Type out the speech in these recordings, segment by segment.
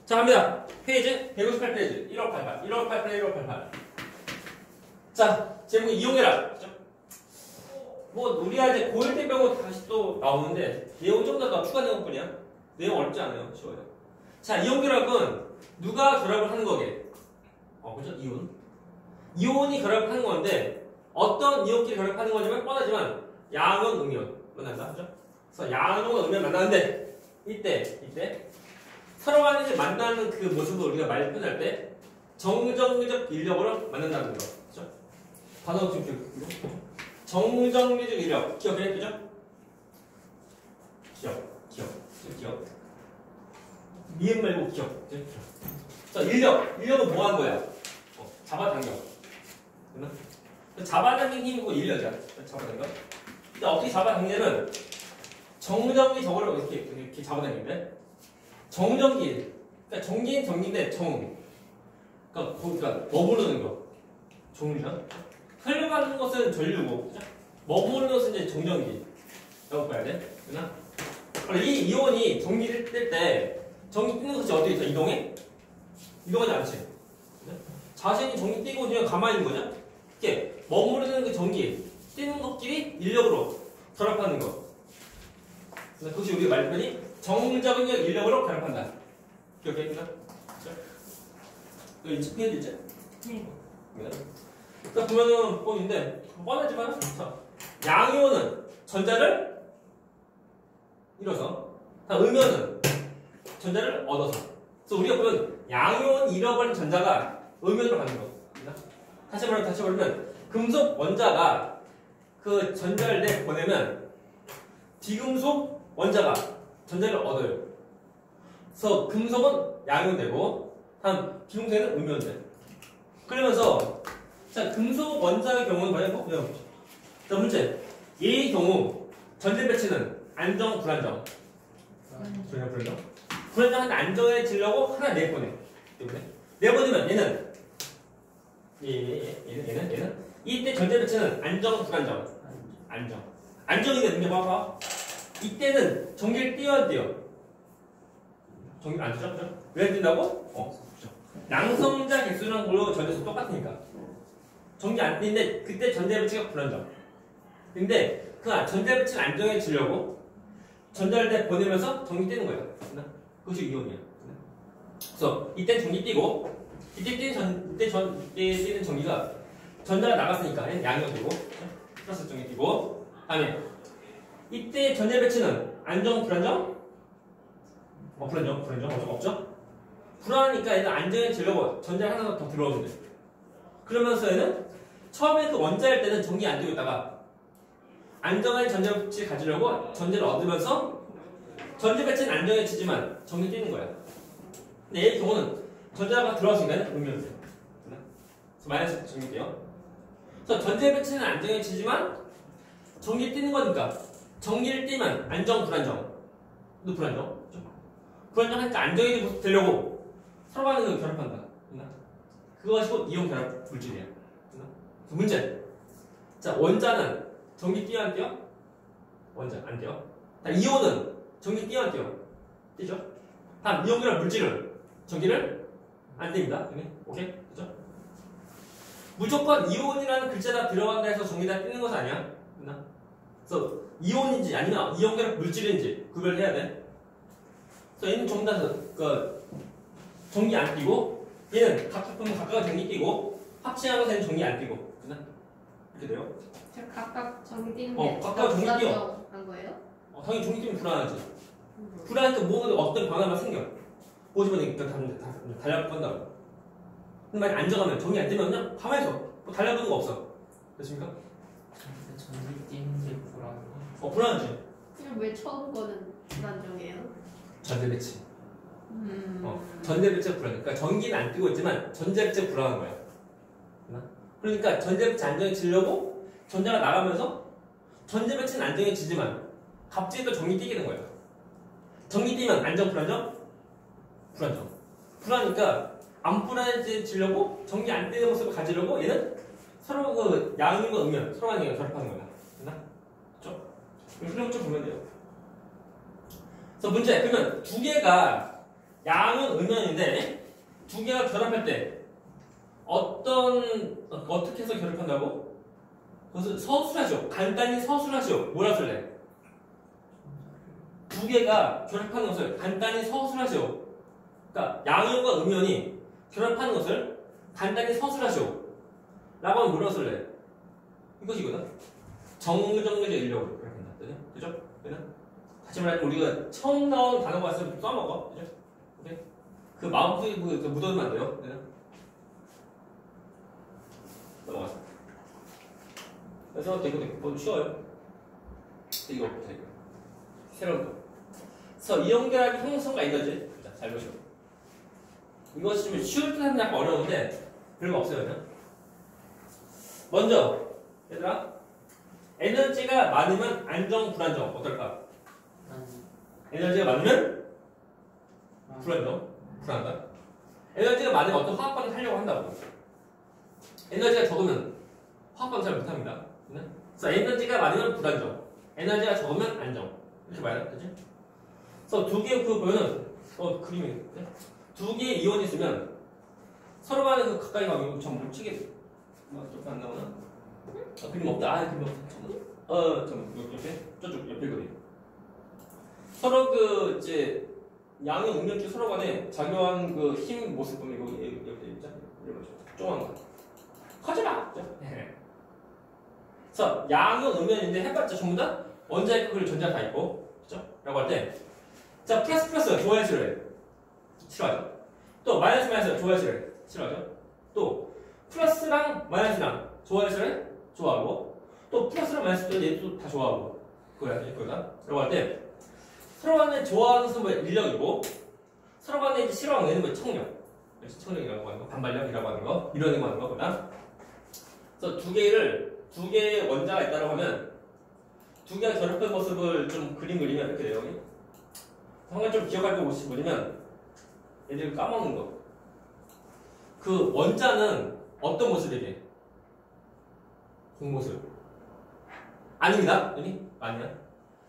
자, 갑니다. 페이지 158페이지 1588 1588 1588. 자, 제목이 이용해라. 그죠? 뭐 우리가 이제 고1 때 배우고 다시 또 나오는데 내용 좀 더 추가 내용뿐이야. 내용 어렵지 않아요. 쉬워요. 자, 이온 결합은 누가 결합을 하는 거게? 그죠? 이온. 이온이 결합을 하는 건데 어떤 이온끼리 결합하는 거냐면 뻔하지만 양은 음이온 만난다. 그죠? 그래서 양은 음이온 만나는데 이때 서로 간에 이제 만나는 그 모습을 우리가 말 표현할 때 정정리적 인력으로 만난다는 거. 그죠? 단어 좀 기억해. 정정리적 인력 기억해? 그죠? 기억. 미음 말고 기억. 그죠? 자, 인력은 뭐 하는 거야? 잡아당겨. 됐나? 잡아당긴 힘이고 인력이야. 잡아당겨. 근데 어떻게 잡아당기냐면 정정기적으로 이렇게 잡아당기는데 정정기. 그러니까 정기는 정기인데 그러니까 머무르는 거. 정류죠. 흘러가는 것은 전류고, 머무르는 것은 이제 정전기라고 봐야 돼. 됐나? 이 이온이 전기를 뜰 때 전기 뜨는 것이 어떻게 있어? 이동해? 이동하지 않지. 자신이 전기 띄고 그냥 가만히 있는 거죠? 이렇게 머무르는 그 전기 뛰는 것끼리 인력으로 결합하는 거. 그것이 우리가 말표현이 정적인 인력으로 결합한다. 기억했나? 이거 인식해야 되지? 네. 자, 보면은 뻔인데 뻔하지만 양이온은 전자를 잃어서 음이온은 전자를 얻어서. 그래서 우리가 보면 양이온 잃어버린 전자가 음이온으로 가는 거. 다시 말하면 금속 원자가 그 전자를 보내면 비금속 원자가 전자를 얻어요. 그래서 금속은 양이온 되고 다음 비금속에는 음이온 돼. 그러면서 자, 금속 원자의 경우는 뭐냐면 자, 문제. 얘의 경우 전자 배치는 안정, 불안정. 불안정한테 안정해지려고 하나 내보내. 내보내면 얘는 이때 전자 배치는 안정, 불안정. 안정이면 근데 봐봐. 이때는 전기를 띄어야 안 띄어? 전기를 안 띄죠? 그죠? 왜 안 띄는다고? 그죠. 양성자 개수랑 물론 전자수 똑같으니까. 전기 안 띄는데 그때 전자 배치가 불안정. 근데 그 전자 배치를 안정해지려고 전자를 보내면서 전기 띄는 거예요. 그것이 이온이야. 그래서 이때 전기 띄고 이때 뛰는 전기가 전자가 나갔으니까 양이온 되고 플러스 전기 띄고 다음에 이때 전자 배치는 안정, 불안정? 불안정 없죠? 불안하니까 얘는 안정해지려고 전자 하나 더 들어오는데 그러면서 얘는 처음에 그 원자일 때는 전기 안 띄고 있다가 안정한 전자 배치를 가지려고 전자를 얻으면서 전자 배치는 안정해지지만 전기 띄는 거야. 근데 얘의 경우는 전자가 들어왔으니까 음이온 돼. 그래서 마이너스 전기 띄요. 그래서 전자 배치는 안정해지지만 전기 띄는 거니까 전기를 띄면 안정, 불안정. 너 불안정? 불안정하니까 안정해지려고 서로 간에 결합한다. 그것이 곧 이온 결합 물질이야. 문제. 자, 원자는 전기 띄어 안 띄어? 원자 안 띄어. 이온은 전기 띄어 안 띄어? 띄죠? 다음 이온 결합 물질은 전기를 안 띱니다. 오케이? 그죠? 무조건 이온이라는 글자가 들어간다 해서 전기가 띄는 것은 아니야. 그래서 이온인지 아니면 이온 결합 물질인지 구별해야 돼. 그래서 얘는 전부 다 전기 안 띄고 얘는 각각 전기 띄고 합치하면서 얘는 전기 안 띄고 이렇게 돼요. 각각 전기 띄는데 각각 전기 띄어. 한 거예요? 당연히 전기 띄면 불안하지. 불안하니까 뭐가 어떤 변화가 생겨. 보시면 일단 달라붙는다고. 근데 만약 안정하면 전기 안 뜨면 그냥 가만히 있어. 뭐 달라붙는 거 없어. 됐습니까? 전기 띄는 게 불안해. 불안하지. 그럼 왜 처음 거는 불안정해요? 전자 배치. 전자 배치가 불안해. 그러니까 전기는 안 뜨고 있지만 전자 배치가 불안한 거야. 그러니까 전자 배치 안정해지려고 전자가 나가면서 전자 배치는 안정해지지만 갑자기 또 전기 띄게 된 거야. 전기 띄면 안정, 불안정? 불안정. 불안하니까 안 불안해지려고 전기 안 띄는 모습을 가지려고 얘는 서로 그 양이온과 음이온 서로 간에 결합하는 거야. 됐나? 그렇죠? 그럼 좀 보면 돼요. 그래서 문제. 그러면 두 개가 양은 음연인데 두 개가 결합할 때 어떻게 해서 결합한다고? 그것을 서술하죠. 간단히 서술하죠. 뭐라 쓸래? 두 개가 결합하는 것을 간단히 서술하죠. 그러니까 양연과 음연이 결합하는 것을 간단히 서술하죠. 라고 하면 뭐라 쓸래? 이것이거든. 정정해져 인력으로 그렇게 한다. 그죠? 그죠? 다시 말하면 우리가 처음 나온 단어가 있으면 써먹어. 그죠? 오케이? 그 마음속에 묻어두면 안 돼요. 그죠? 넘어가서. 그래서 이거 쉬워요. 이거부터 이거. 새로운 거. 그래서 이연결합이 형성과 에너지. 자, 잘 보시고. 이것이 좀 쉬울 듯 하면 약간 어려운데 별거 없어요. 그냥. 먼저 얘들아 에너지가 많으면 안정, 불안정 어떨까? 에너지가 많으면 불안정, 불안하다. 에너지가 많으면 어떤 화학 반응을 하려고 한다고. 에너지가 적으면 화학 반응 잘 못합니다. 그래서 에너지가 많으면 불안정, 에너지가 적으면 안정. 이렇게 말해요, 그렇지? 그래서 두 개의 그 보면은 그림이 두 개의 이온이 있으면 서로 간에 그 가까이 가면 전부 치게 이렇게 안 나오나? 그림 없다. 그림 없다. 옆에 저쪽 옆에 그림. 서로 그 이제 양의 응력주 서로 간에 작용한 그 힘 모습 보면 이거 옆에 있죠? 이런 거죠. 조그만 거. 커져라. 그래서 양은 음연인데 해봤자 전부 다 원자의 그 전자 다 있고, 그렇죠? 라고 할 때, 자 플러스 좋아해 싫어해? 싫어하죠. 또 마이너스 좋아해 싫어하죠. 또 플러스랑 마이너스랑 좋아해 싫어해? 좋아하고, 또 플러스랑 마이너스도 얘도 다 좋아하고, 그거다. 라고 할 때, 서로 간에 좋아하는 것은 뭐 인력이고, 서로 간에 이제 싫어하는 얘는 뭐 청력. 청력이라고 하는 거, 반발력이라고 하는 거, 이러는 거 하는 거구나. 그래서 두 개의 원자가 있다고 하면, 두 개가 결합된 모습을 좀 그리면 이렇게 돼요. 한 가지 좀 기억할 거 뭐냐면, 얘들 까먹는 거. 그 원자는 어떤 모습이게? 공모습. 아닙니다. 아니야.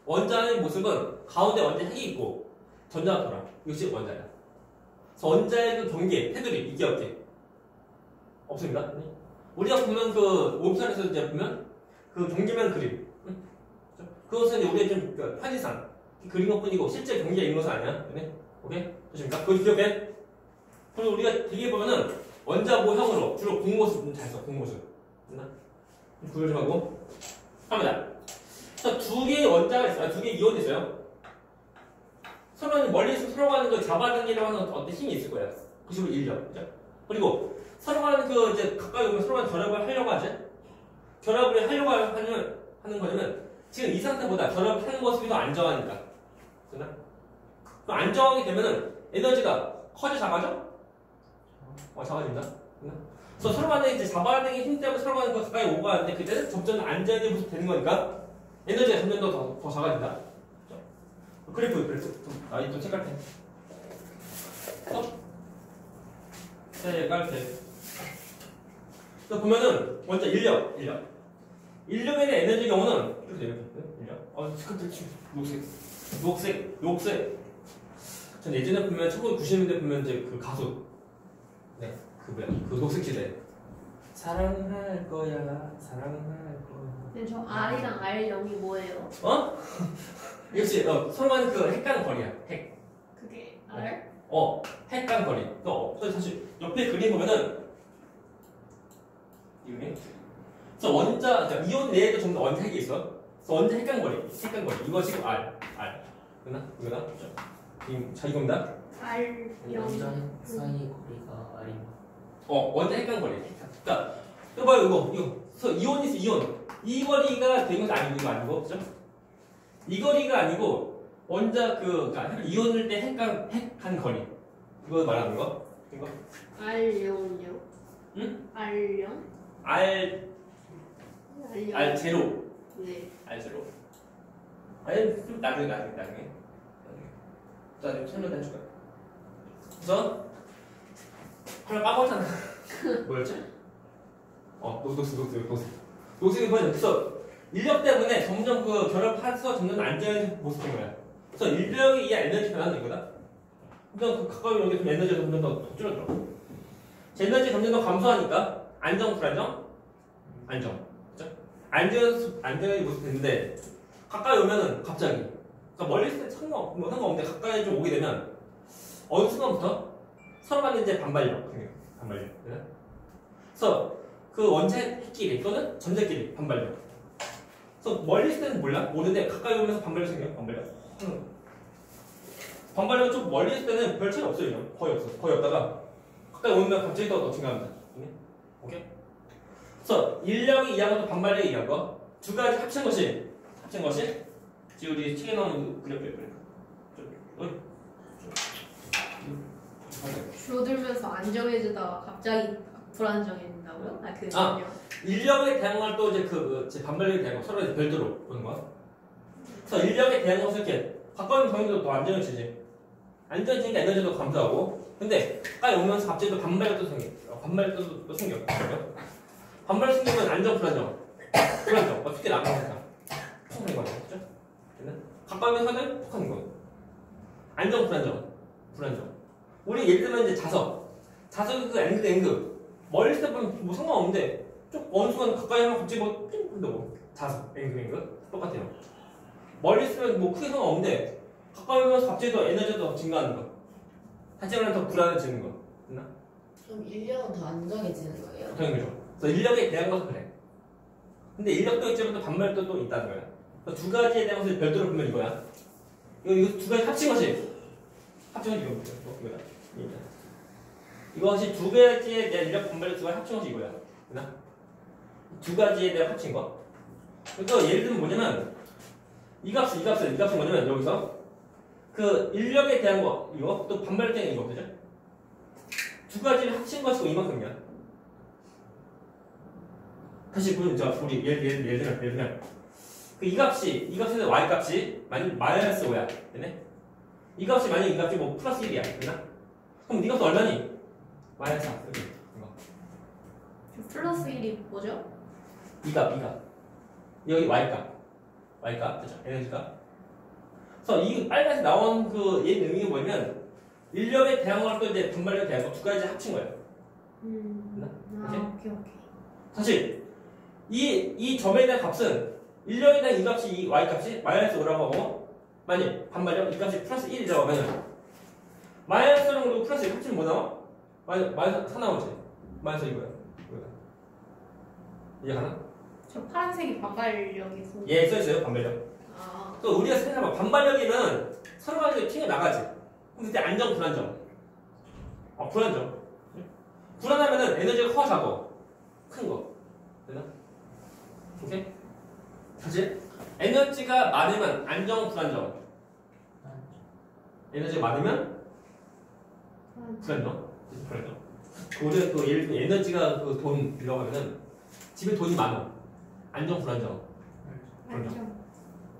원자의 모습은 가운데 원자 핵이 있고 전자가 돌아. 이것이 원자야. 그래서 원자의 그 경계, 테두리, 이게 없지? 없습니다. 우리가 보면 그 웹사이트에서 이제 보면 그 경계면 그림. 그것은 이제 우리의 좀 그 편의상 그린 것 뿐이고 실제 경계가 있는 것은 아니야. 오케이? 좋습니까? 그거 기억해? 그리고 우리가 되게 보면은 원자 모형으로 주로 공모습 잘 써. 공모습. 구별 좀 하고 합니다. 그래서 두 개의 원자가 있어요. 두 개의 이온이 있어요. 서로 멀리서 서로 가는 그 잡아당기려고 하는 어떤 힘이 있을 거예요. 그 식으로 인력. 그죠? 그리고 서로 가는 그 이제 가까이 오면 서로 가는 결합을 하려고 하지. 결합을 하려고 하는 거냐면 지금 이 상태보다 결합하는 모습이 더 안정하니까. 그나? 안정하게 되면은 에너지가 커져 작아져? 작아진다. 그래서 서로 간에 이제 잡아당기는 힘 때문에 서로 간에 더 가까이 오고 하는데 그때는 점점 안정된 모습이 되는 거니까 에너지가 점점 더 작아진다. 그래프 좀 색깔펜. 색깔펜. 또 보면은 먼저 인력에 대한 에너지 경우는 이렇게 돼요. 인력. 색깔들 녹색. 전 예전에 보면 1990년대 보면 이제 그 가수 그 녹색 시대. 사랑할 거야. 근데 저 R이랑 R0이 뭐예요? 역시 서로 간에 그 핵간 거리야. 핵. 그게 R? 핵간 거리. 사실 옆에 그림 보면은 이 그림. 그래서 원자 이온 내에도 전부 다 원자 핵이 있어. 그래서 원자 핵간 거리. 이거 지금 R. 이거다. 자 이겁니다. R0 사이 거리가 R인가? 원자 핵간 거리. 그러니까 또 봐요 이거. 그래서 이온이 있어 이온. 이 거리가 되는 것이 아니고 이거 아니고 그죠? 이 거리가 아니고 원자 그러니까 이온일 때 핵한 거리. 이거 말하는 거. 이거. R0요? 응? R0? R0. 네. R0. 아니 좀 나중에 설명 해줄까? 그래서 하나 까먹었잖아. 뭐였지? 녹색이 보이죠? 그래서 인력 때문에 점점 그 결합해서 점점 안정해진 모습인 거야. 그래서 인력에 의한 에너지 변화는 이거다. 그 가까이 오는 게 에너지가 점점 더 줄어들어. 에너지 점점 더 감소하니까 안정, 불안정, 안정. 그죠? 안정이 모습 됐는데 가까이 오면은 갑자기. 그러니까 멀리 있을 때 상관없는데 가까이 좀 오게 되면 어느 순간부터 서로 간에 이제 반발력 생겨요. 반발력. 그래서 그 원자끼리 또는 전자끼리 반발력. 그래서 멀리 있을 때는 몰라? 모르는데 가까이 오면서 반발력 생겨요. 반발력. 반발력은 좀 멀리 있을 때는 별 차이 없어요. 그냥. 거의 없어. 거의 없다가 가까이 오면 갑자기 더 증가합니다. 오케이? 그래서 인력이 이하고 반발력이 이한 거 두 가지 합친 것이 지금 우리 책에 나오는 그래프. 줄어들면서 안정해지다가 갑자기 불안정해진다고요? 인력에 대한 걸 또 이제 제 반발력에 대한 거 서로 이제 별도로 보는 거야. 그래서 인력에 대한 것을 이렇게 가까우면 당연히 더 안정해지지. 안정해지니까 에너지도 감소하고. 근데 가까이 오면서 갑자기 또 반발력도 생겨. 반발력 생기면 안정, 불안정. 어떻게 나가는 거야? 푹 하는 거야. 그죠? 가까이 오면서는 푹 하는 거야. 안정, 불안정. 우리 예를 들면 이제 자석이 그 앵그. 멀리 있을 때 보면 뭐 상관없는데 좀 어느 순간 가까이 하면 갑자기 뭐 띵! 근데 뭐 자석, 앵그 똑같아요. 멀리 있으면 뭐 크게 상관없는데 가까이 오면서 갑자기 더 에너지가 더 증가하는 거. 하지만 더 불안해지는 거. 됐나? 그럼 인력은 더 안정해지는 거예요? 당연히 그죠. 그래서 인력에 대한 것은 그래. 근데 인력도 있지만 또 반발력도 또 있다는 거야. 그래서 두 가지에 대한 것을 별도로 보면 이거야. 이거 두 가지 합친 것이 이거다. 이것이 두 가지에 대한 인력 반발력 두 가지 합친 것이 이거야. 됐나? 두 가지에 대한 합친 거. 그래서 예를 들면 뭐냐면 이 값은 뭐냐면 여기서 그 인력에 대한 거 이거 또 반발력 대한 이거 그죠? 두 가지를 합친 것이고 이만큼이야. 다시 보면 우리 예를 들면 그 이 값에서 y 값이 마이너스 5야. 되네? 이 값이 만약 이 값이 뭐 플러스 1이야. 되나? 그럼 이 값은 얼마니? 마이너스 4. 이거. 플러스 1이 뭐죠? 이 값. 여기 y 값. 그죠? 에너지 값. 그래서 이 빨간색 나온 그 얘 의미가 뭐냐면 인력에 대한 걸 또 이제 반발력에 대한 거 두 가지 합친 거예요. 오케이. 사실 이 점에 대한 값은 인력에 대한 이 값이 이 y 값이 마이너스 5라고 하고 만약 반발력 이 값이 플러스 1이라고 하면 마이너스랑 그리고 플러스 1 합치면 뭐 나와? 마이너스 4 나오지. 마이너스 이거야. 이해가나? 저 파란색이 반발력이 있어. 예, 써있어요 반발력. 또 우리가 생각해봐. 반발력이면 서로 간에 튕겨 나가지. 그럼 그때 안정, 불안정. 불안정. 불안하면은 에너지가 커, 작어. 큰 거. 되나? 오케이? 다시. 에너지가 많으면 안정, 불안정. 에너지가 많으면 불안정. 우리가 또 예를 들면 에너지가 그 돈 빌려고 하면은 집에 돈이 많아. 안정, 불안정. 안정.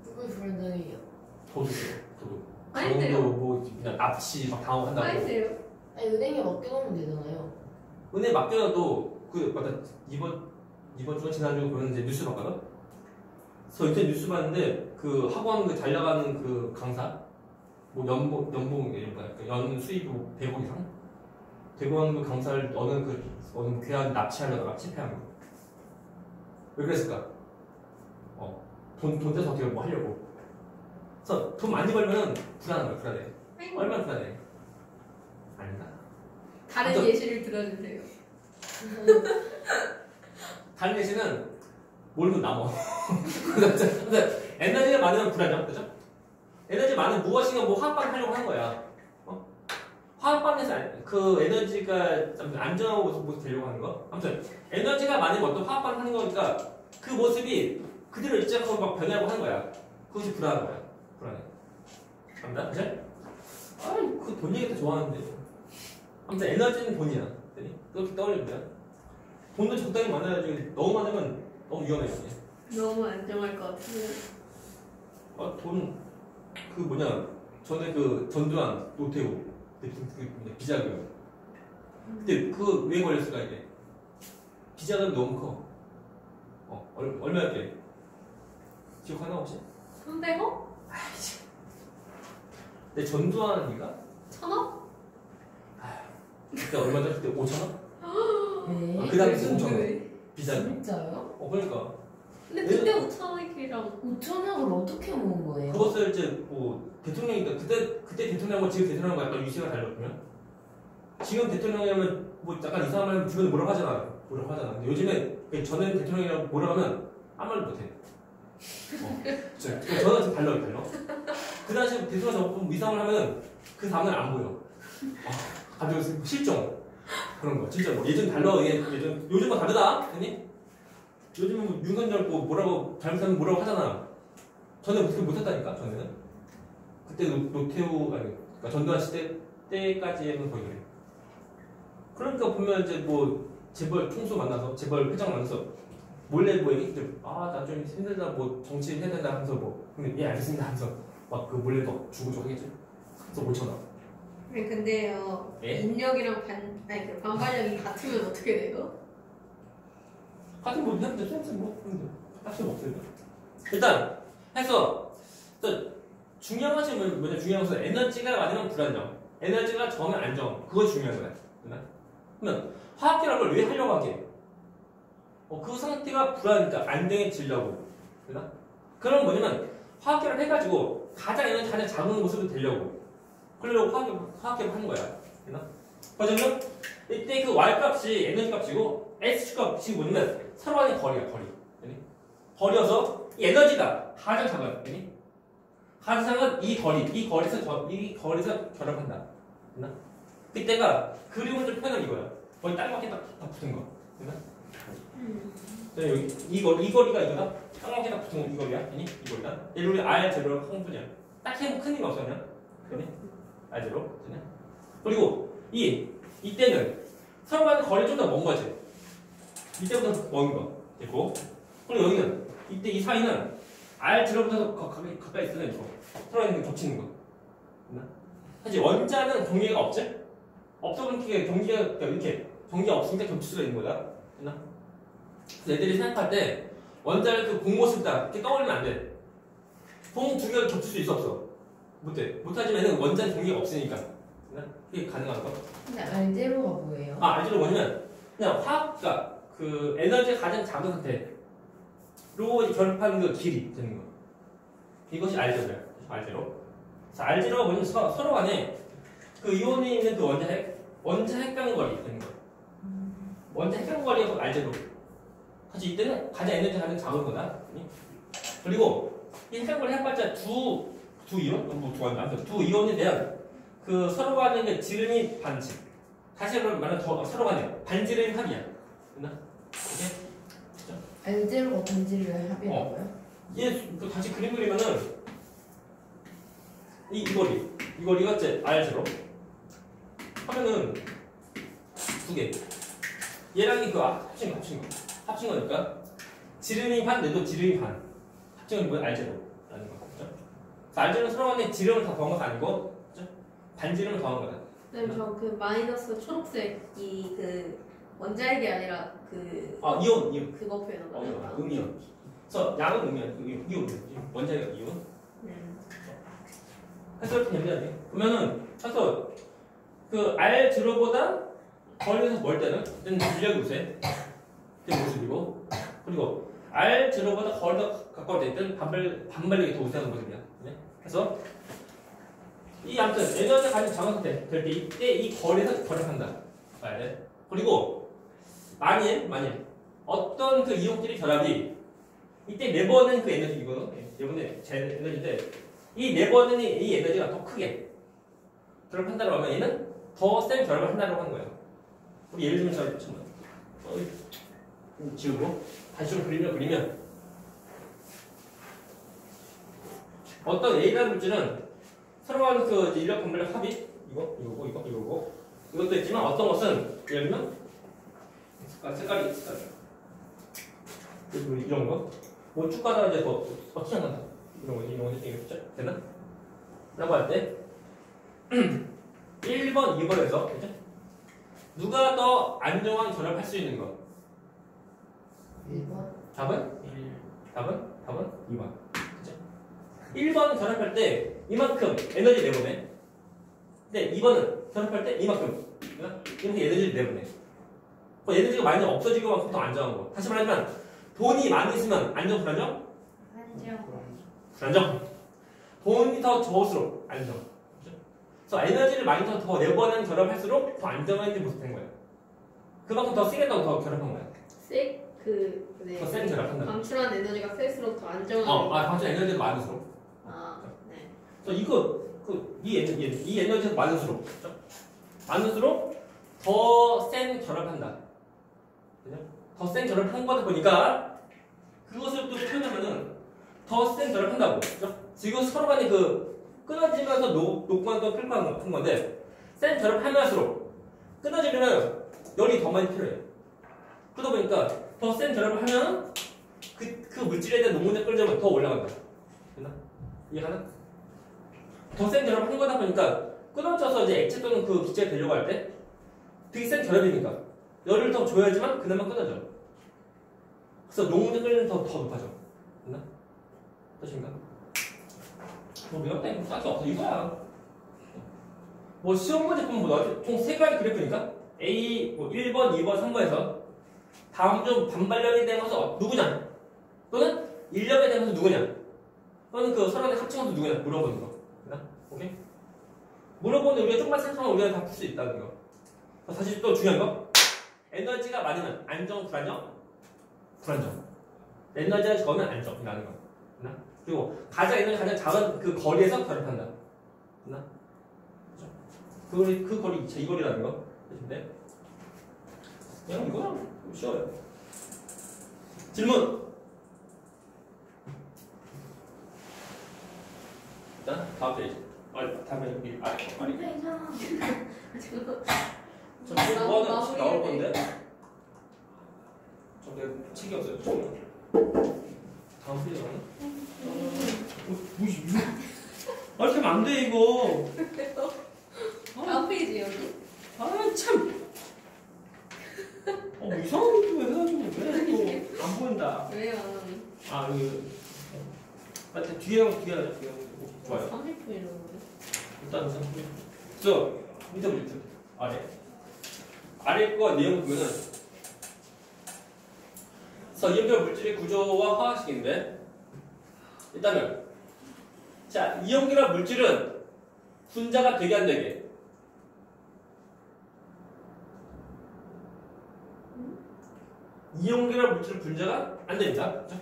누구의 불안정이에요? 도둑. 아닌데요? 뭐 그냥 납치 막 당하고 한다고. 아닌데요? 아니 은행에 맡겨놓으면 되잖아요. 은행 맡겨놔도 맞다 이번 주가 지난주 그런 이제 뉴스 봤거든. 그래서 이때 뉴스 봤는데 그 학원 그 잘 나가는 그 강사 뭐 연봉 이런 거 연 수입이 뭐 100억 이상 되고 하는 그 강사를 어느 괴한 납치하려다가 실패한 거. 왜 그랬을까? 돈 떼서 어떻게 뭐 하려고. 그래서 돈 많이 벌면은 불안해. 얼마나 불안해? 아니다. 다른 예시를 들어주세요. 다른 예시는 모르면 남어. 근데 에너지가 많으면 불안정, 그죠? 에너지 많으면 무엇인가 뭐 화학반 하려고 하는 거야. 화학반에서 그 에너지가 좀 안정하고 모습 되려고 하는 거. 아무튼 에너지가 많으면 어떤 화학반 하는 거니까 그 모습이 그대로 있지 않고 막 변하고 하는 거야. 그것이 불안한 거야. 불안해. 맞나? 그치? 그 돈 얘기 도 좋아하는데. 아무튼 에너지는 돈이야. 그렇게 떠올리면 돼. 돈도 적당히 많아야지. 너무 많으면 너무 위험해. 너무 안정할 것 같아요. 전에 그 전두환, 노태우, 비자금. 근데 왜 걸렸을까 이게? 비자금이 너무 커. 얼마였게? 기억하나 혹시? 300억? 아이씨. 근데 전두환이가? 1000억? 그때 얼마죠? 그때 5,000원? 네. 그 당시 왜? 5,000원. 비싸네. 진짜요? 그러니까. 근데 그때 5,000원이랑 5천억을 어떻게 모은 거예요? 그것을 이제 뭐 대통령이니까 그때 대통령하고 지금 대통령하고 약간 위치가 달랐거든요. 지금 대통령이라면 뭐 약간 이상한 말 주변에 뭐라고 하잖아. 뭐라고 하잖아. 근데 요즘에 저는 대통령이라고 뭐라고 하면 아무 말도 못해. 저는 좀 달라. 그 당시에 대통령 저보고 이상을 하면 그 다음날 안 보여. 갑자기 실종 그런 거 진짜 뭐 예전 달라. 요즘은 다르다. 아니? 요즘은 뭐 윤석열 뭐라고 잘못하면 뭐라고 하잖아. 저는 그렇게 못했다니까. 저는 그때 노태우 아니 그러니까 전두환 시대 때까지는 거의 그래. 그러니까 보면 이제 뭐 재벌 총수 만나서 재벌 회장 만나서 몰래 뭐 얘기들 나 좀 힘들다 뭐 정치 해야 된다 하면서 뭐 근데 예 알겠습니다 하면서 막 그 몰래 막 주고 하겠지. 그래서 5,000원. 아니 근데요 예? 인력이랑 그 반발력이 같으면 어떻게 돼요? 같은 뭐 그냥 센스 뭐 딱히 없어요. 일단 해서 또 중요한 것이 뭐냐 중요한 것은 에너지가 많으면 불안정, 에너지가 적으면 안정. 그거 중요한 거야. 그러면 화학계라는 걸 왜 하려고 하게? 그 상태가 불안하니까 안정해지려고. 그럼 뭐냐면 화학계를 해가지고 가장 에너지 가장 작은 모습을 되려고. 그러려고 화학계를 하는 거야. 그러면 이때 그 y 값이 에너지 값이고 s 값이 뭐냐면 서로 간의 거리야. 거리여서 이 에너지가 가장 작아요. 가장 작은 이 거리에서 결합한다. 그때가 그림을 좀 표현한 이거야. 거의 땅밖에 딱 붙은 거. 여기 이 거리가 이거다. 땅밖에 딱 붙은 거 이 거리야. 이 거리다. 얘를 우리 R0로 한분이야. 딱히 큰 의미가 없어 그냥. R0. 그리고 이때는 서로 간의 거리가 좀 더 먼 거지. 이때보다 먼 거. 됐고. 그리고 여기는 이때 이 사이는 R0보다 가까이 있으면 이거. 서로 간에 겹치는 거. 사실 원자는 경계가 없지? 없어 보니까 경계가 없으니까 겹칠 수가 있는 거다. 그래서 애들이 생각할 때 원자를 그 공모습이다 이렇게 떠올리면 안 돼. 공 두 개가 겹칠 수 있어 없어? 못하지만은 원자는 경계가 없으니까. 그게 가능한 거. 근데 알제로가 뭐예요? 알제로 뭐냐면 그냥 화학가 그 에너지가 가장 작은 상태로 결합하는 그 길이 되는 거. 이것이 알제로야. 알제로. 그래서 알제로가 뭐냐면 서로 간에 그 이온이 있는 그 원자 핵강거리 되는 거. 원자 핵강거리가 알제로. 사실 이때는 가장 에너지가 가장 작은 거다. 그리고 이 핵강거리 해봤자 두 이온? 두 이온에 대한 그 서로 간의 그 지름이 반지. 다시 말하면 서로 간에 반지름이 합이야. 됐나? 이게 알제로가 반지를 합이라고요? 얘 다시 그림 그리면은 이 거리가 이제 R제로 하면은 두 개. 얘랑 이 그 합친 거니까 지름이 반 내도 지름이 반. 합친 건 뭐야? R제로라는 거. 그죠? R제로는 서로 간에 지름을 다 더한 건 아니고 그죠? 반지름을 더한 거다. 네, 저 그 마이너스 초록색 그 원자핵이 아니라 그 이온. 그거 표현한 거예요. 음이온. 그래서 양은 이온. 원자핵 이온. 해서 이렇게 되면 돼. 그러면은 그래서 그 R0보다 거리에서 멀 때는 질력이 우세. 그 모습이고 그리고 R0보다 거리가 가까울 때는 반발력이 더 우세하는 모습이야. 그래서 아무튼 에너지가 가장 작은 상태 될 때 이때 이 거리에서 결합한다. 그리고 만일 어떤 그 이온끼리 결합이 이때 내보는 그 에너지거든. 이번에 제 에너지인데 이 내보는 이 에너지가 더 크게 결합한다고 하면 얘는 더 센 결합을 한다고 하는 거예요. 우리 예를 들면 잘 지우고 다시 좀 그리면 어떤 A라는 물질은 서로 간의 그 인력 반발력 합이 이거고 이것도 있지만 어떤 것은 예를 들면 색깔이 그리고 이런 거 뭐 축가다 이제 어떻게 한다 이런 거 이렇게 되나? 라고 할 때 1번, 2번에서 그죠? 누가 더 안정한 결합할 수 있는 거? 1번? 답은 2번. 그죠? 1번은 결합할 때 이만큼 에너지 내보내. 근데 2번은 결합할 때 이만큼. 그죠? 이렇게 에너지를 내보내. 그 에너지가 많이 없어지고 만큼 더 안정한 거. 다시 말하면 돈이 많이 있으면 안정 불안정? 불안정. 돈이 더 적을수록 안정. 그래서 에너지를 많이 더 내보내는 결합할수록 더 안정해진 모습이 된 거예요. 그만큼 더 세게 더 결합한 거예요. 네. 더 센 결합한다. 방출한 에너지가 셀수록 더 안정한. 방출 에너지가 많을수록. 네. 그래서 이거 이 에너지가 많을수록 그렇죠? 많을수록 더 센 결합한다. 그죠? 더 센 결합을 한 거다 보니까 그것을 또 표현하면은 더 센 결합한다고. 그죠? 지금 서로 간에 끊어지면서 녹만 더 필요한 건데 센 결합하면서록 끊어지려면 열이 더 많이 필요해. 그러다 보니까 더 센 결합을 하면 그 물질에 대한 녹문자 끓으면 더 올라간다. 됐나? 이해가나? 더 센 결합을 한 거다 보니까 끊어져서 이제 액체 또는 그 기체가 되려고 할 때 되게 센 결합이니까 열을 더 줘야지만 그나마 끊어져. 그래서 녹문자 끓는 더 높아져. 됐나? 어떠신가? 뭐 외웠다니까 싹이 없어 이거야. 뭐 시험 문제 보면 뭐 총 3가지 그래프니까 A 뭐 1번, 2번, 3번에서 다음 중 반발력에 대해서 누구냐 또는 인력에 대해서 누구냐 또는 그 서로 간의 합칭함수 누구냐 물어보는 거. 됐나? 오케이? 물어보는데 우리가 조금만 생각하면 우리가 다 풀 수 있다는 거. 사실 또 중요한 거 에너지가 많으면 안정, 불안정? 불안정. 에너지가 적으면 안정이라는 거. 됐나? 그리고 에너지 가장 작은 그 거리에서 결합한다. 됐나? 그 거리 이 거리라는 거. 근데 그냥 이거는 쉬워요. 질문. 일단 다음 페이지. 다음 페이지. 저 뭐하는 책 나올 건데. 저 내가 책이 없어요. 다음 페이지 가나? 이렇게 하면 안 돼 이거. 다음 페이지 여기. 참. 뭐 이상한 거 해가지고 왜 또 안 보인다. 왜요? 여기. 뒤에 하자. 좋아요. 30분이라고. 일단 30분. 저 밑에 보죠. 아래 거 내용 보면은 이온별 물질의 구조와 화학식인데 일단은 자 이온계란 물질은 분자가 되게 안 되게 이온계란 물질은 분자가 안 됩니다. 그렇죠?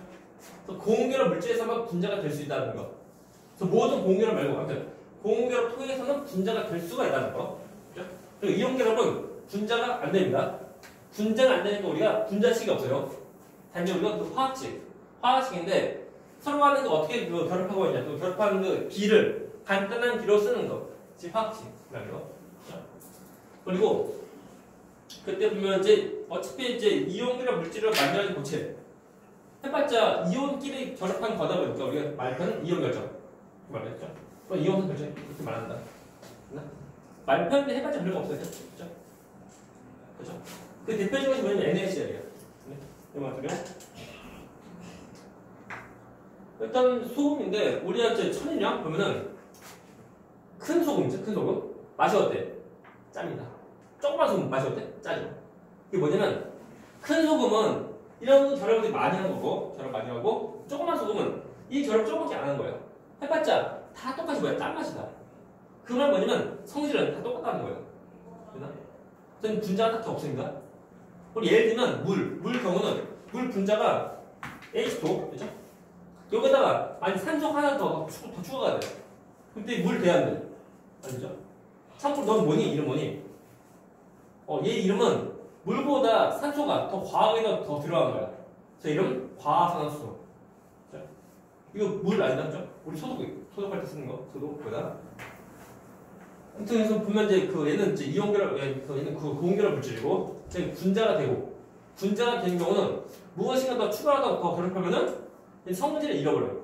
그래서 고온계란 물질에서만 분자가 될 수 있다는 거. 그래서 모든 고온계란 말고 아무튼 고온계란 통해서는 분자가 될 수가 있다는 거. 그렇죠? 그리고 이온계란은 분자가 안 됩니다. 분자가 안 되니까 우리가 분자식이 없어요. 단지 우리가 화학식인데 서로 간에 어떻게 결합하고 있냐, 또 결합하는 그 기를 간단한 기로 쓰는 거, 즉 화학식이라는 거. 그렇죠? 그리고 그때 보면 어차피 이온이란 물질을 만들어진 고체 해봤자 이온끼리 결합한 거다 보니까 우리가 말편은 이온 결정 말했죠. 그럼 이온 결정 이렇게 말한다. 말편인데 해봤자 별거 없어요. 그렇죠? 그렇죠? 그 대표적인 뭐냐면 NaCl이에요. 이 말이요. 일단 소금인데 우리가 천일량 보면은 큰 소금이죠. 큰 소금 맛이 어때? 짭니다. 조그만 소금 맛이 어때? 짜죠. 이게 뭐냐면 큰 소금은 이런 결합을 많이 하는 거고 결합 많이 하고 조그만 소금은 이 결합 조금밖에 안 하는 거예요. 해봤자 다 똑같이 짠맛이다. 그 말 뭐냐면 성질은 다 똑같다는 거예요. 되나? 저는 분자가 딱 없습니다. 우리 예를 들면 물 경우는 물 분자가 H2 그죠? 여기다가 산소 하나 더 추가가 돼요. 근데 물 돼야 안 돼. 아니죠? 참고로 넌 뭐니? 이름 뭐니? 얘 이름은 물보다 산소가 더 과하게 더 들어간 거야. 제 이름 과산화수소. 이거 물 아니다, 그죠? 우리 소독할 때 쓰는 거. 소독보다. 아무튼 그래서 보면 얘는 이온결합, 얘는 고온결합 물질이고, 분자가 되고, 분자가 되는 경우는 무엇인가 더 추가하다 더 결합하면은 성질을 잃어버려요.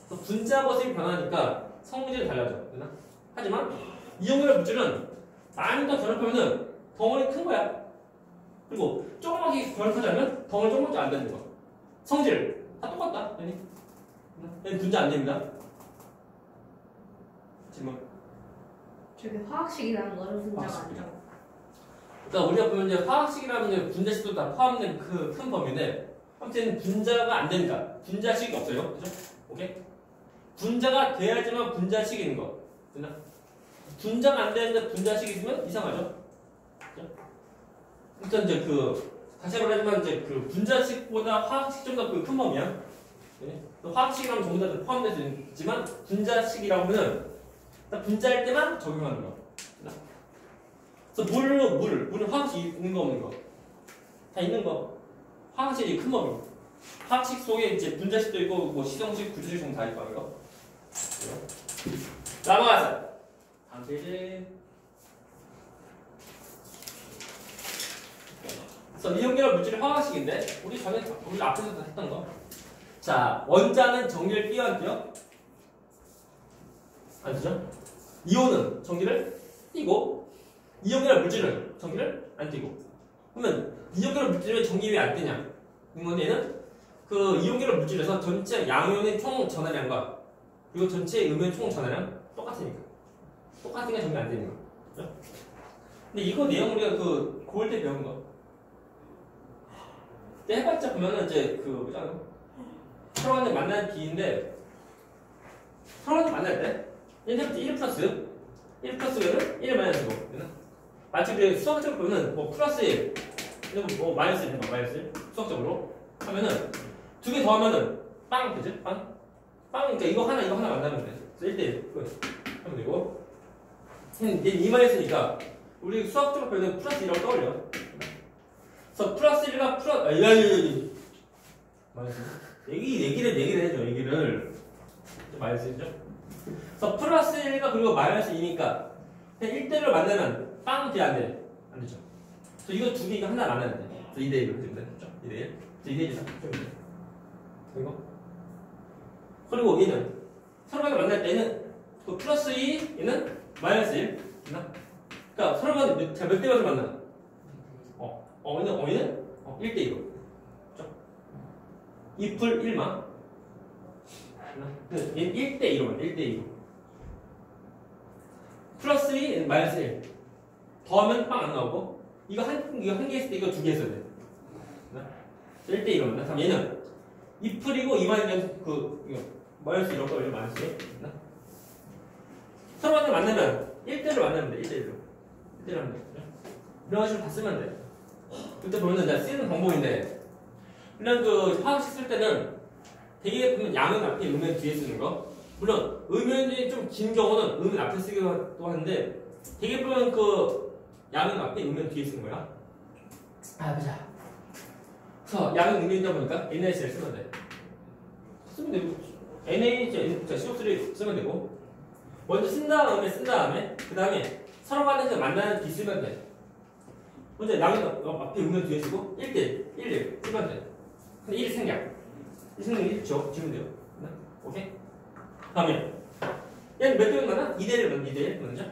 분자 버스이 변하니까 성질이 달라져. 되나? 하지만 이온결합 물질은 많이 더 결합하면은 덩어리 큰 거야. 그리고 조그맣게 결합하자면 덩어리 조금밖에 안 되는 거. 성질 다 똑같다. 얘는 분자 안 됩니다. 질문. 저게 화학식이라는 거는 분자가 화학식이요. 아니죠. 그러니까 우리가 보면 이제 화학식이라면 이제 분자식도 다 포함된 그 큰 범위인데 아무튼 분자가 안 되니까 분자식이 없어요. 그죠? 오케이? 분자가 돼야지만 분자식이 있는 거. 됐나? 분자가 안 되는데 분자식이 있으면 이상하죠? 그죠? 일단 이제 다시 말하지만 이제 분자식보다 화학식 좀 더 큰 범위야. 네? 화학식이라면 전부 다 포함될 수 있지만 분자식이라고 하면 분자일 때만 적용하는 거. 됐나? 그래서 물은 화학식 있는 거 없는 거? 다 있는 거. 화학식이 큰 범위. 화학식 속에 이제 분자식도 있고 뭐 시성식, 구조식 다 있고 이거. 넘어가서 다음 페이지. 그래서 이온계열 물질의 화학식인데 우리 앞에서 다 했던 거. 자, 원자는 전기를 띄어 안 띄어? 안 띄죠? 이온은 전기를 띄고 이온계열 물질은 전기를 안 띄고. 그러면 이온계열 물질은 전기 왜 안 띄냐? 이건에는 이온계열 물질에서 전체 양이온의 총 전하량과 그리고 전체 음이온 총 전하량 똑같으니까. 똑같으니까 전기 안 되는 거. 그렇죠? 근데 이거 내용 우리가 고일 때 배운 거. 근데 해봤자 보면은 이제 뭐잖아. 서로 간에 만나는 비인데 서로 간에 만날 때 얘네부터 1 플러스 1 플러스는 1 마이너스고 마치 우리 수학적으로 보면 뭐 플러스 1 뭐 마이너스 1 해봐 마이너스 1 수학적으로 하면은 두 개 더하면은 빵 되지? 빵? 빵이니까 이거 하나 만나면 돼. 그래서 1대1 끝 하면 되고 얘는 2마이너스니까 우리 수학적으로 보면 플러스 1이라고 떠올려. 그래서 플러스 1과 플러스 마이너스 얘기를 해줘 얘기를 마이너스 1죠? 그래서 플러스 1과 그리고 마이너스 2니까 그냥 1대1로 만나면 빵 돼 안 돼? 안 되죠. 그래서 이거 두 개 이거 하나 만나면 돼. 그래서 2대1로 되면 돼. 2대1 2대1이죠. 이거 그리고 얘는 서로 간에 만날 때는 플러스 2 얘는 마이너스 1 그러니까 서로 간에 몇 대 몇을 만나? 얘는 1대2로 그렇죠? 2풀 1마 얘는 1대2로 1대2로 플러스 2 마이너스 1 더하면 빵 안 나오고 이거 한 개 했을 때 이거 두 개 했어야 돼 1대1로 만나. 그럼 얘는 2풀이고 2마이너스 이거 마이너스 1로 떠올려 마이너스 1 서로 간에 만나면 1대1로 만나면 돼 1대1로 하면 돼 이런 식으로 다 쓰면 돼. 그때 보면 이제 쓰는 방법인데 물론 화학식 쓸 때는 되게 보면 양은 앞에 음면 뒤에 쓰는 거 물론 음면이 좀 긴 경우는 음면 앞에 쓰기도 하는데 되게 보면 양은 앞에 음면 뒤에 쓰는 거야. 보자. 그래서 양은 음면이다 보니까 NaCl 쓰면 돼. 쓰면 되고 NaCO3 쓰면 되고 먼저 쓴 다음에 그 다음에 서로 간에서 만나는 뒤 쓰면 돼. 먼저 양은 앞에 음면 뒤에 쓰고 1대1 1 쓰면 돼. 근데 1 생략 1 생략 1 지우면 돼요. 오케이? 다음에 얘는 몇 대를 만나? 2대1 만나 2대1 먼저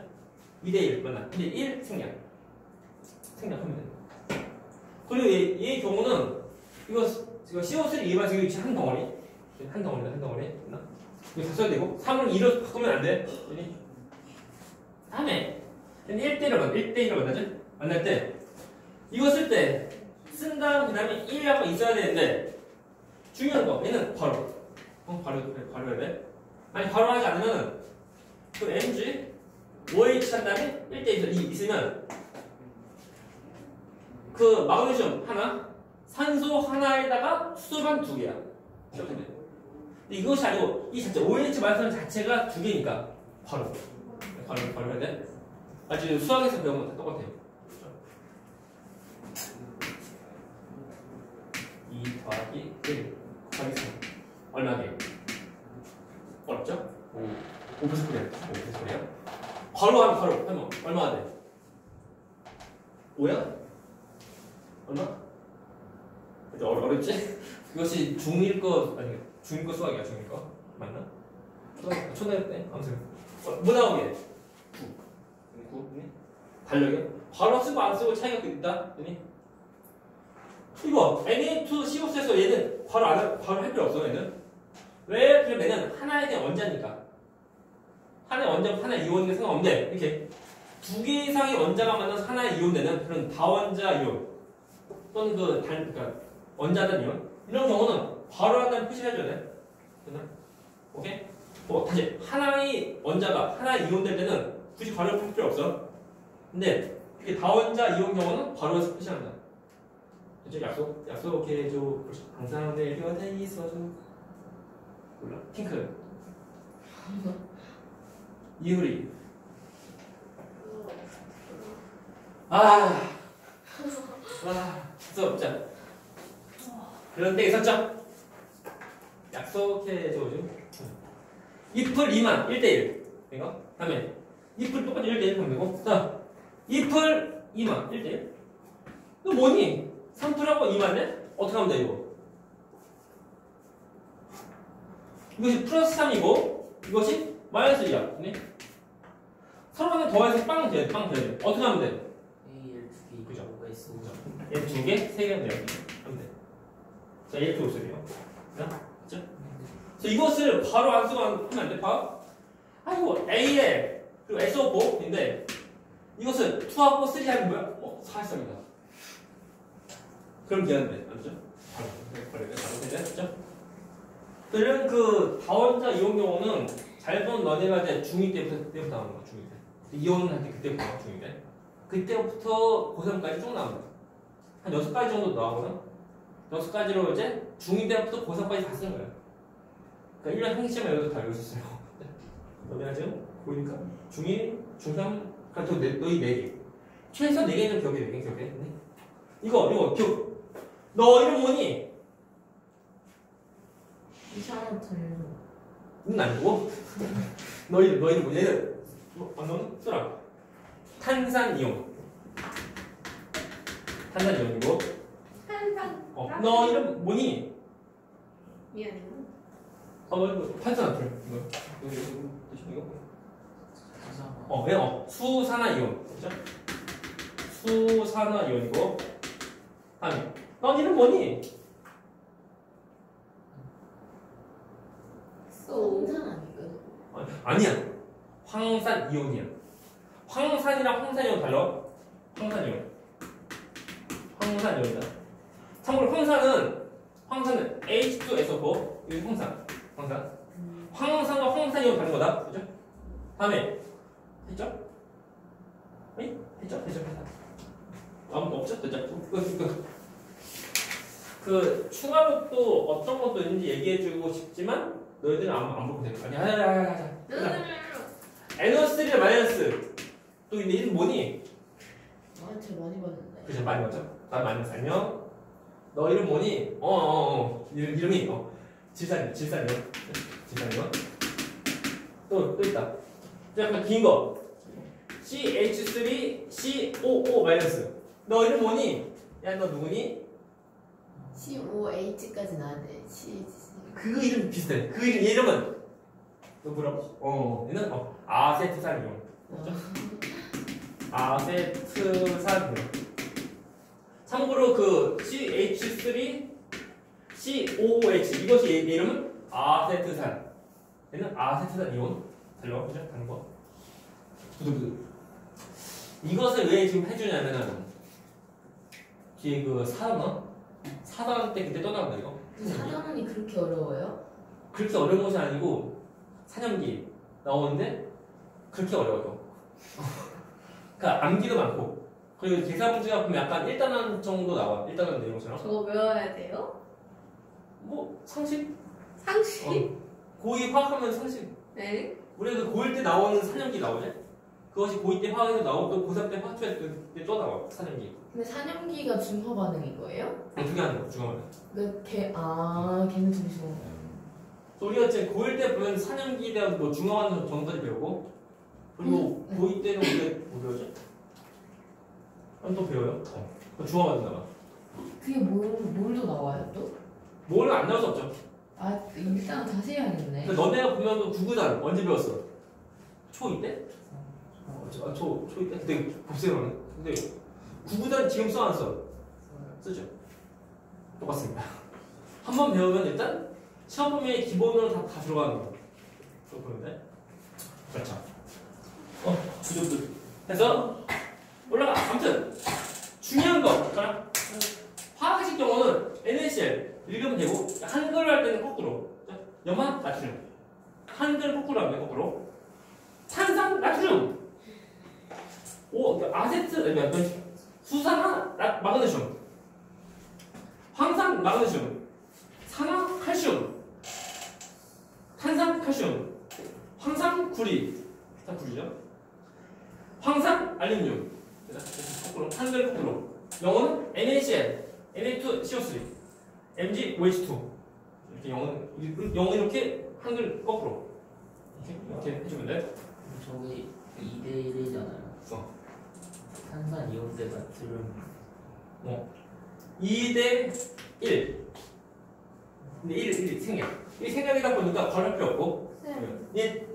2대1 만나. 근데 1 생략하면 돼. 그리고 얘의 경우는 이거 CO3 2만 지금 한 덩어리 이거 다 써야 되고 3을 2로 바꾸면 안 돼. 다음에 1대1로 만나죠? 만날 때 이거 쓸 때 쓴 다음 그 다음에 1하고 있어야 되는데 중요한 거 얘는 바로 바로 해야 돼. 아니 바로 하지 않으면 MG OH 한 다음에 1대2 있으면 마그네슘 하나 산소 하나에다가 수소만 두 개야. 이렇게 돼. 근데 이것이 아니고 이 자체 OH 마이너스 자체가 두 개니까 바로 해야 돼. 아직 수학에서 배운 건 다 똑같아요. 2 더하기 1 곱하기 3 얼마게? 어렵죠? 5배속이야. 5배속이야. 바로 하면 얼마가 돼? 5야? 얼마? 어렵지? 이것이 중1 거 아니 중1 거 수학이야. 중1 거 맞나? 초등학교 때 아무튼 뭐 나오게? 9 달력이야? 바로 쓰고 안 쓰고 차이가 있다? 이거 Na2CO4에서 얘는 바로 할 필요 없어. 얘는 왜? 그럼 얘는 하나에 대한 원자니까 하나의 원자 하나의 이온이니까 상관없는데 이렇게 두 개 이상의 원자가 만나서 하나의 이온되는 그런 다원자 이온 또는 그러니까 원자단 이온 이런 경우는 바로 한다는 표시를 해줘야 돼. 됐나? 오케이? 다시 하나의 원자가 하나의 이온될 때는 굳이 괄호를 풀 필요 없어. 근데 이게 다원자 이온 경우는 바로 해서 표시한다. 그죠? 약속해줘. 항상 내 곁에 있어줘. 몰라? 핑크. 이효리. 그래서 자 그런 데 있었죠? 약속해줘. if을 2만 1대1 이거 다음에 if를 똑같이 1대1 하면 되고 자 if을 2만 1대1 너 뭐니? 3투라고 2만네? 어떻게 하면 돼 이거? 이것이 플러스 3이고 이것이 마이너스 2야. 네? 서로 간에 더해서 빵 돼야 돼. 어떻게 하면 돼? A를 두 개, 그죠? 뭐가 있어? 얘 2개, 3개 하면 돼요. 하면 돼. 자, 이렇게 오세요. 그죠? 그래서 이것을 바로 안 쓰고 하면 안 돼. 봐. 아이고, A에 그리고 SO4인데 이것을 2하고 3 하면 뭐야? 413이다. 그럼 되는데, 알죠? 바로 되죠? 그런 그 다원자 이온 경우는 잘 보는 너네가 이제 중2 때부터 나오는 거야, 중2 때. 이온은 할 때 그때부터 나와, 중2 때. 그때부터 고3까지 쭉 나옵니다. 한 6가지 정도 나오거든? 6가지로 이제 중2 때부터 고3까지 다 쓰는 거야. 그러니까 1년 한기시험에 여기서 다 읽었었어요. 너네가 지금 보니까 중2, 중3, 그러니까 너희 4개. 최소 4개는 기억해, 4개 기억해. 이거 기억. 너 이름 뭐니? 이산화탄소. 아니고 너 이름 뭐 얘는 너는 써라. 탄산이온 탄산이온이고 탄산. 너 이름 뭐니? 미안해. 이거 탄산화탄 이거 수산화이온 그죠? 수산화이온이고 다음에 너 이름 뭐니? 황산 아니고요? 아니야. 황산이온이야. 황산이랑 황산이온 달라. 황산이온이다. 참고로 황산은 H2SO4 이게 황산. 황산과 황산이온 다른 거다. 그죠? 다음에 했죠? 했죠? 없죠? 됐죠? 그 추가로 또 어떤 것도 있는지 얘기해주고 싶지만 너희들은 안 보고 돼. 아니야. NO3 마이너스 또 있네. 이름 뭐니? 제가 많이 봤는데. 그죠? 많이 봤죠? 나 마이너스 안녕. 너 이름 뭐니? 이름이 질산이요. 또 있다. 약간 긴 거. CH3COO 마이너스. 너 이름 뭐니? 야, 너 누구니? COH까지 나왔는데 그 이름 비슷해. 그 이름은 너 뭐라고? 얘는 아세트산이요. 아세트산이요. 참고로 그 CH3 COOH 이것이 얘 이름은 아세트산. 얘는 아세트산 이온. 달려, 그죠? 다른 거. 이것을 왜 지금 해주냐면은 뒤에 그 사단 때 그때 떠나온다 이거. 사단원이 그렇게 어려워요? 그렇게 어려운 것이 아니고 4년기 나오는데 그렇게 어려워요. 그러니까 암기도 많고 그리고 계산 문제가 보면 약간 1단원 정도 나와. 1단원 내용처럼. 저거 외워야 돼요? 뭐 상식? 상식? 고2 화학하면 상식. 네. 우리 그 고1 때 나오는 4년기 나오지? 그것이 고2 때 화학에서 나오고 또 고3 때 화투할 때 또 나와. 4년기. 근데 4년기가 중화 반응인 거예요? 어떻게 하는 거? 중앙을. 걔는 중심. 우리가 지금 고1 때 보면 4년기에 대한 뭐 중화하는 정도를 배우고 그리고 고2 때는 우리가 뭐 배우지? 또 배워요? 중화하는 나가. 그게 뭘로 나와요 또? 뭘로 안 나올 수 없죠. 일단 다시 해야겠네. 근데 너네가 보면 또 구구단 언제 배웠어? 초2 때? 초2 때? 근데 곱셈하네. 근데 구구단 지금 써 안 써? 쓰죠. 똑같습니다. 한 번 배우면 일단 시험 범위에 기본으로 다 들어가는 거. 그거 보는데? 그렇죠. 그 정도. 해서 올라가. 아무튼 중요한 거 있잖아. 화학식 경우는 NaCl 읽으면 되고 한글을 할 때는 거꾸로 염화 나트륨 한글 거꾸로 하면 거꾸로 탄산 나트륨 아세트 수산화 마그네슘 황산 마그네슘 산화 칼슘 탄산 칼슘 황산 구리 다 구리죠 황산 알루미늄 거꾸로 한글 거꾸로 영어는 NaCl Na2CO3 MgOH2 이렇게 영어는 이렇게 한글 거꾸로 이렇게 해주면 돼. 저기 2대 1이잖아요. 탄산 이온대 나트륨 2대 1. 근데 1 생략. 이 생략이다 보니까 걸을 필요 없고. 쌤, 예.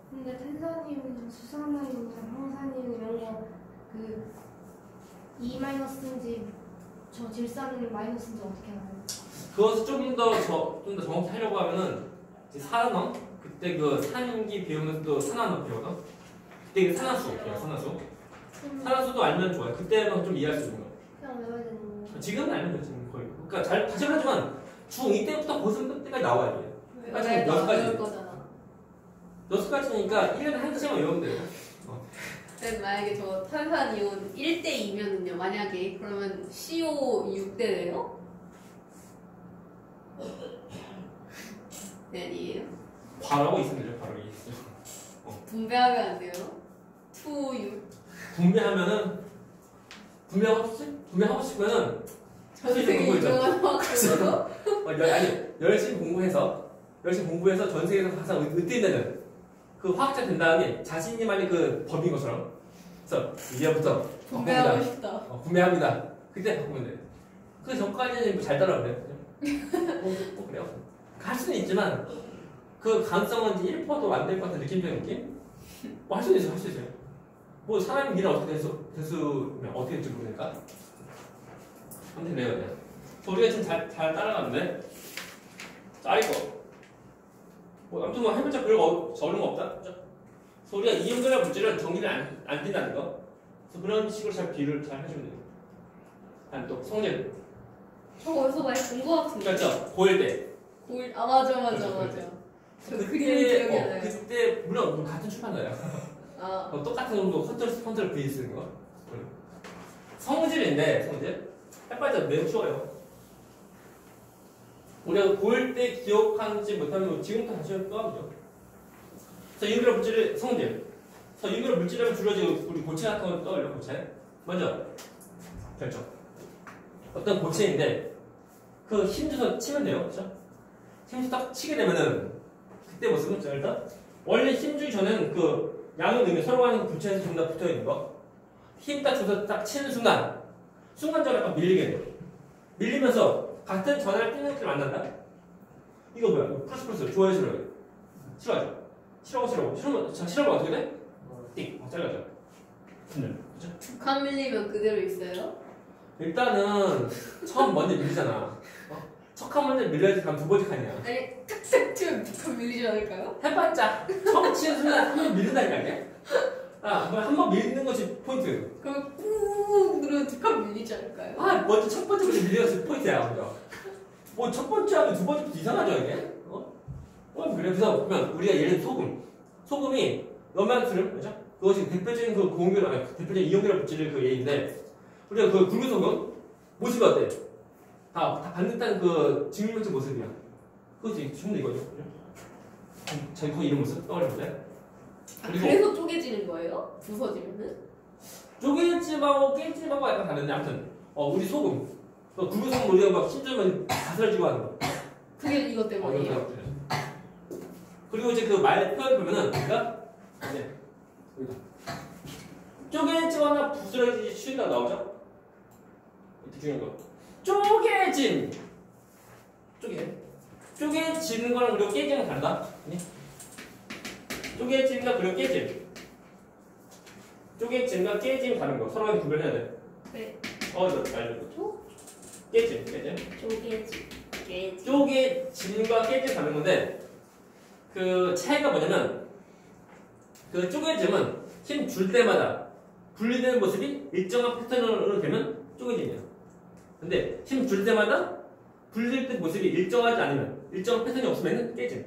근데 탄산이온, 수산화이온, 황산이온 이런 거 그 E-인지 저 질산은 마이너스인지 어떻게 알아요? 그것을 좀 더 정확히 하려고 하면은 이제 산화 그때 그 산기 배우면서도 산화도 배우거든. 그때 산화수 배워 산화수. 산화수도 알면 좋아요. 그때만 좀 이해할 수 있는 거. 그냥 외워야 되는 거. 지금은 알면 되지 거의. 그러니까 다시 하지만 중2 때부터 고등 때까지 나와야 돼. 왜 여섯 가지. 나올 거잖아. 6가지니까 1년에 한 가지만 외우면 돼요. 근데 만약에 저 탄산이온 1대2면은요, 만약에 그러면 CO 6대네요? 네, 아니에요? 바라고 있으면 되죠. 바로 이. 분배하면 안 돼요? 2, 6. 분배하고 싶으면은 전생에 유명한 화학으로 열심히 공부해서 전 세계에서 가장 으뜸되는 그 화학자 된 다음에 자신이만이 그 법인 것처럼 그래서 이제부터 분배하고 싶다. 분배합니다. 그때 바꾸면 돼. 그 전까지는 잘 따라오면 돼. 그래요. 할 수는 있지만 그 가능성은 이제 1%도 안 될 것 같은 느낌적인 느낌? 뭐 할 수는 있어, 할 수 있어요. 뭐 사람의 미래 어떻게 됐으면 어떻게 될지 모르니까. 아무튼 그래요. 그냥. 우리가 지금 잘 따라가는데 자, 이거 아무튼 뭐 해봤자 별로 어려운 거 없다. 그죠? 그래서 우리가 이온결합 물질은 전기를 안 띈다는 거. 그래서 그런 식으로 잘 비를 잘 해주면 돼요. 다음 또 성질. 저거 어디서 많이 본 거 같은데. 그렇죠. 고일 때. 맞아. 저 그림이 기억이 안 나요. 그때 물론 같은 출판사야. 아, 똑같은 정도 컨트롤 V 쓰는 거. 성질인데 성질. 해봤자 매우 쉬워요. 우리가 고일 때 기억하지 못하면 지금부터 다시 떠하죠. 그래서 이온결합 물질의 성질. 그래서 이온결합 물질이라면 주로 우리 고체 같은 거 떠올려. 고체. 먼저 결정. 어떤 고체인데 그 힘줘서 치면 돼요. 그렇죠? 힘줘서 딱 치게 되면은 그때 모습은 일단 원래 힘주기 전에는 그 양은 의미 서로 간의 부채에서 전부 다 붙어 있는 거. 힘 딱 줘서 딱 치는 순간적으로 약간 밀리게 돼요. 밀리면서 같은 전화를 띄는 것들을 만난다? 이거 뭐야? 이거 플러스 좋아요 싫어요? 싫어하죠? 싫어하고 싫으면 어떻게 돼? 띡! 잘라져. 분열. 그죠? 북한 밀리면 그대로 있어요? 일단은 처음 먼저 밀리잖아. 첫 먼저 밀려야지 다음 두 번째 칸이야. 아니, 탁탁 치면 북한 밀리지 않을까요? 해봤자 처음 치는 순간 한 번 밀린다니까 이게? 한 번 밀리는 것이 포인트. 그럼 꾹 누르면 북한 밀리지 않을까요? 먼저 첫 번째부터 밀려서 포인트야 먼저. 뭐 첫 번째 하면 두 번째부터 이상하죠 이게? 그래. 그래서 보면 우리가 예를 들어 소금이 염화수를 그죠? 그것이 대표적인 그 대표적인 이온결합 물질의 그 예인데 우리가 그 굵은 소금 모습이 어때? 다 반듯한 그 직물질 모습이야. 그것이 충분히 이거죠. 자기 거기 이런 모습 떠올리면 돼. 그래서 쪼개지는 거예요? 부서지면은? 쪼개집하고 깻집하고 약간 다른데 아무튼 우리 소금 굵은 소금 우리가 막 힘주면 다스려지고 하는 거. 그게 이것 때문이에요? 그리고 이제 그 말 표현 보면은 우리가 이제 쪼개지거나 부스러지기 쉬운다고 나오죠? 이렇게 중요한 거. 쪼개지는 거랑 그리고 깨지는 건 다르다. 쪼개짐과 그리고 깨짐. 쪼개짐과 깨짐이 다른 거. 서로 구별해야 돼. 네. 이거 알죠? 깨짐. 쪼개짐과 깨짐이 다른 건데 그 차이가 뭐냐면 그 쪼개짐은 힘 줄 때마다 분리되는 모습이 일정한 패턴으로 되면 쪼개집니다. 근데 힘 줄 때마다 분리될 때 모습이 일정하지 않으면 일정한 패턴이 없으면 깨짐.